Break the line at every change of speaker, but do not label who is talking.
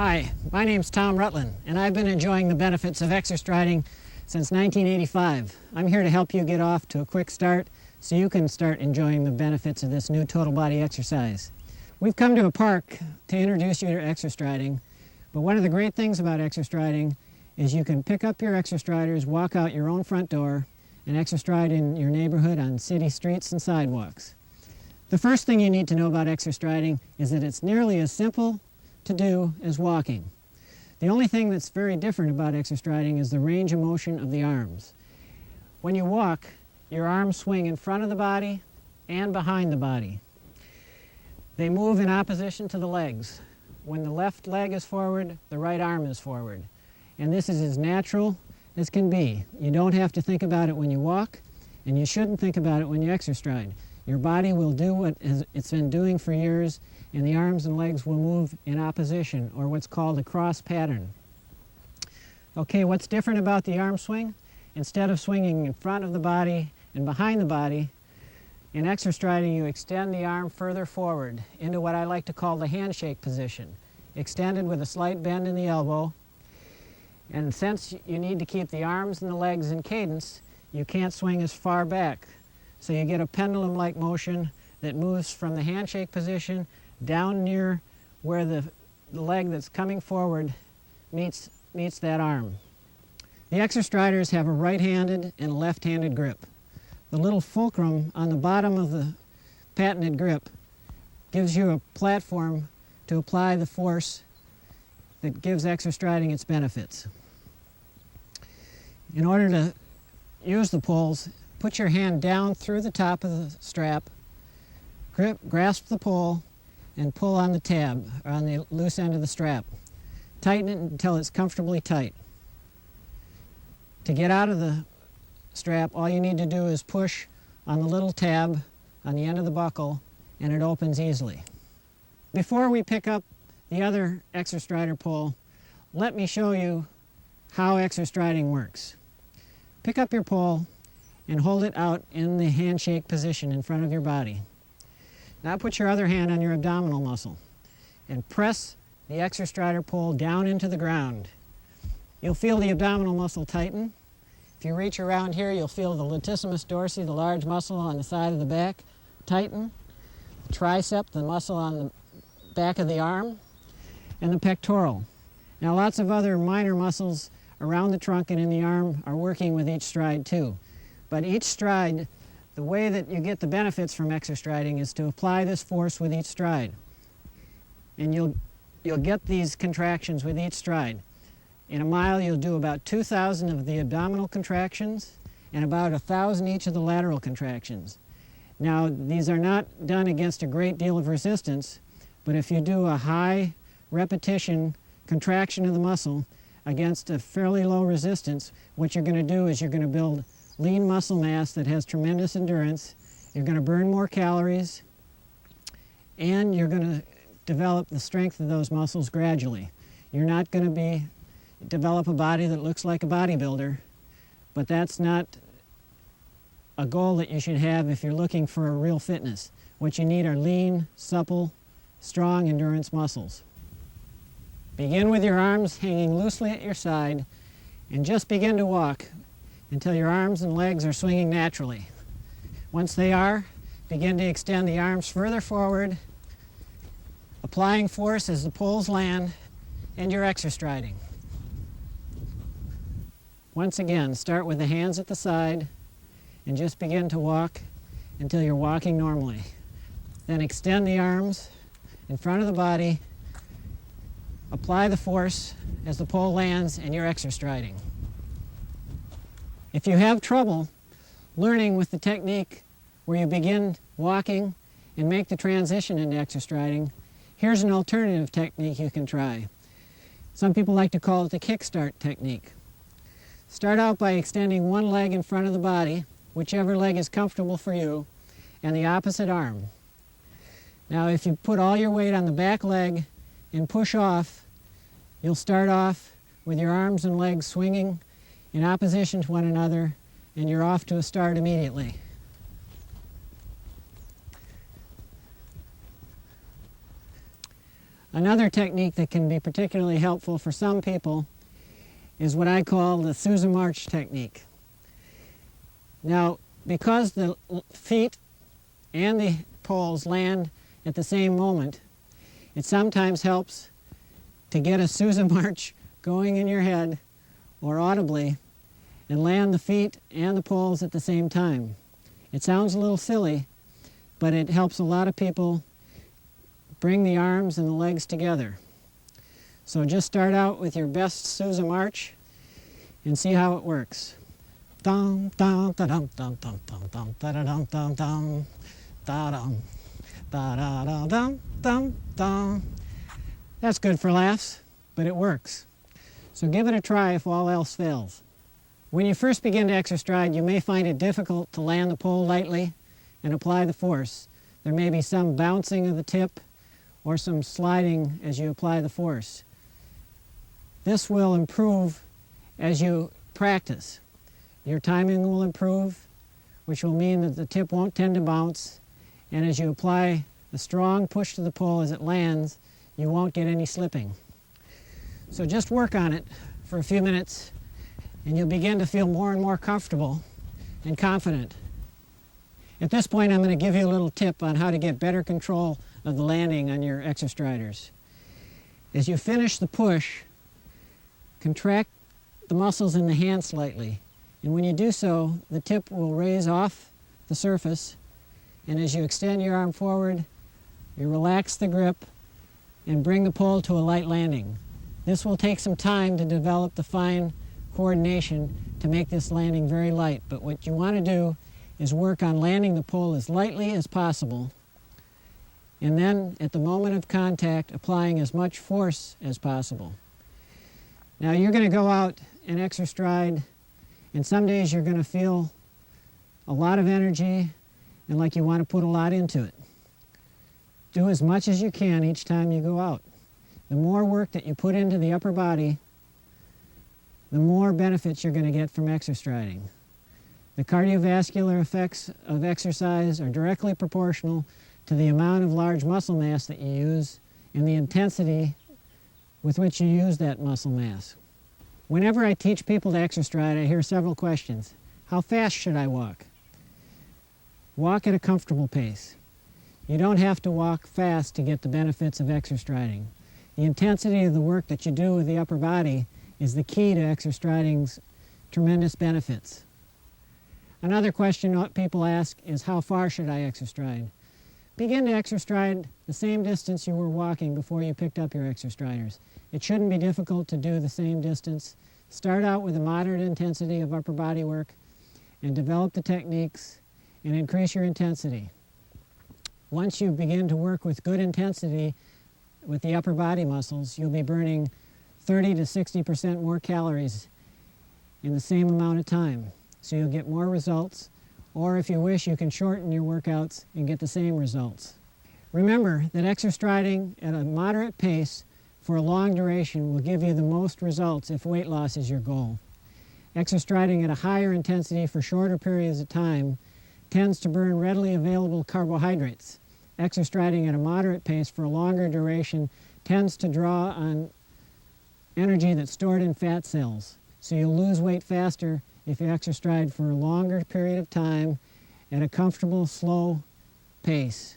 Hi, my name's Tom Rutlin, and I've been enjoying the benefits of exerstriding since 1985. I'm here to help you get off to a quick start so you can start enjoying the benefits of this new total body exercise. We've come to a park to introduce you to exerstriding, but one of the great things about exerstriding is you can pick up your exerstriders, walk out your own front door, and exerstride in your neighborhood on city streets and sidewalks. The first thing you need to know about exerstriding is that it's nearly as simple to do as walking. The only thing that's very different about exerstriding is the range of motion of the arms. When you walk, your arms swing in front of the body and behind the body. They move in opposition to the legs. When the left leg is forward, the right arm is forward. And this is as natural as can be. You don't have to think about it when you walk, and you shouldn't think about it when you exerstride. Your body will do what it's been doing for years, and the arms and legs will move in opposition, or what's called a cross pattern. Okay, what's different about the arm swing? Instead of swinging in front of the body and behind the body, in exerstriding you extend the arm further forward into what I like to call the handshake position, extended with a slight bend in the elbow. And since you need to keep the arms and the legs in cadence, you can't swing as far back. So you get a pendulum-like motion that moves from the handshake position down near where the leg that's coming forward meets that arm. The exerstriders have a right-handed and a left-handed grip. The little fulcrum on the bottom of the patented grip gives you a platform to apply the force that gives exerstriding its benefits. In order to use the poles, put your hand down through the top of the strap, grasp the pole, and pull on the tab, or on the loose end of the strap. Tighten it until it's comfortably tight. To get out of the strap, all you need to do is push on the little tab on the end of the buckle, and it opens easily. Before we pick up the other exerstrider pole, let me show you how exerstriding works. Pick up your pole and hold it out in the handshake position in front of your body. Now put your other hand on your abdominal muscle and press the exerstrider pole down into the ground. You'll feel the abdominal muscle tighten. If you reach around here, you'll feel the latissimus dorsi, the large muscle on the side of the back, tighten. The tricep, the muscle on the back of the arm, and the pectoral. Now lots of other minor muscles around the trunk and in the arm are working with each stride too. But each stride, the way that you get the benefits from exerstriding is to apply this force with each stride. And you'll get these contractions with each stride. In a mile, you'll do about 2,000 of the abdominal contractions and about 1,000 each of the lateral contractions. Now, these are not done against a great deal of resistance, but if you do a high repetition contraction of the muscle against a fairly low resistance, what you're going to do is you're going to build lean muscle mass that has tremendous endurance. You're going to burn more calories, and you're going to develop the strength of those muscles gradually. You're not going to develop a body that looks like a bodybuilder, but that's not a goal that you should have if you're looking for a real fitness. What you need are lean, supple, strong endurance muscles. Begin with your arms hanging loosely at your side and just begin to walk until your arms and legs are swinging naturally. Once they are, begin to extend the arms further forward, applying force as the poles land, and you're exerstriding. Once again, start with the hands at the side and just begin to walk until you're walking normally. Then extend the arms in front of the body, apply the force as the pole lands, and you're exerstriding. If you have trouble learning with the technique where you begin walking and make the transition into exerstriding, here's an alternative technique you can try. Some people like to call it the kickstart technique. Start out by extending one leg in front of the body, whichever leg is comfortable for you, and the opposite arm. Now, if you put all your weight on the back leg and push off, you'll start off with your arms and legs swinging in opposition to one another, and you're off to a start immediately. Another technique that can be particularly helpful for some people is what I call the Sousa March technique. Now, because the feet and the poles land at the same moment, it sometimes helps to get a Sousa March going in your head or audibly and land the feet and the poles at the same time. It sounds a little silly, but it helps a lot of people bring the arms and the legs together. So just start out with your best Sousa March and see how it works. Dum dum da dum dum dum dum dum da da dum dum dum da dum da da da dum dum dum. That's good for laughs, but it works. So give it a try if all else fails. When you first begin to exerstride, you may find it difficult to land the pole lightly and apply the force. There may be some bouncing of the tip or some sliding as you apply the force. This will improve as you practice. Your timing will improve, which will mean that the tip won't tend to bounce, and as you apply a strong push to the pole as it lands, you won't get any slipping. So just work on it for a few minutes and you'll begin to feel more and more comfortable and confident. At this point, I'm going to give you a little tip on how to get better control of the landing on your Exerstriders. As you finish the push, contract the muscles in the hand slightly, and when you do so, the tip will raise off the surface, and as you extend your arm forward, you relax the grip and bring the pole to a light landing. This will take some time to develop the fine coordination to make this landing very light, but what you want to do is work on landing the pole as lightly as possible, and then at the moment of contact, applying as much force as possible. Now you're going to go out and exerstride, and some days you're going to feel a lot of energy and like you want to put a lot into it. Do as much as you can each time you go out. The more work that you put into the upper body, the more benefits you're going to get from exerstriding. The cardiovascular effects of exercise are directly proportional to the amount of large muscle mass that you use and the intensity with which you use that muscle mass. Whenever I teach people to exerstride, I hear several questions. How fast should I walk? Walk at a comfortable pace. You don't have to walk fast to get the benefits of exerstriding. The intensity of the work that you do with the upper body is the key to exerstriding's tremendous benefits. Another question people ask is, how far should I exerstride? Begin to exerstride the same distance you were walking before you picked up your Exerstriders. It shouldn't be difficult to do the same distance. Start out with a moderate intensity of upper body work and develop the techniques and increase your intensity. Once you begin to work with good intensity with the upper body muscles, you'll be burning 30 to 60% more calories in the same amount of time. So you'll get more results, or if you wish, you can shorten your workouts and get the same results. Remember that exerstriding at a moderate pace for a long duration will give you the most results if weight loss is your goal. Exerstriding at a higher intensity for shorter periods of time tends to burn readily available carbohydrates. Exerstriding at a moderate pace for a longer duration tends to draw on energy that's stored in fat cells. So you'll lose weight faster if you exerstride for a longer period of time at a comfortable, slow pace.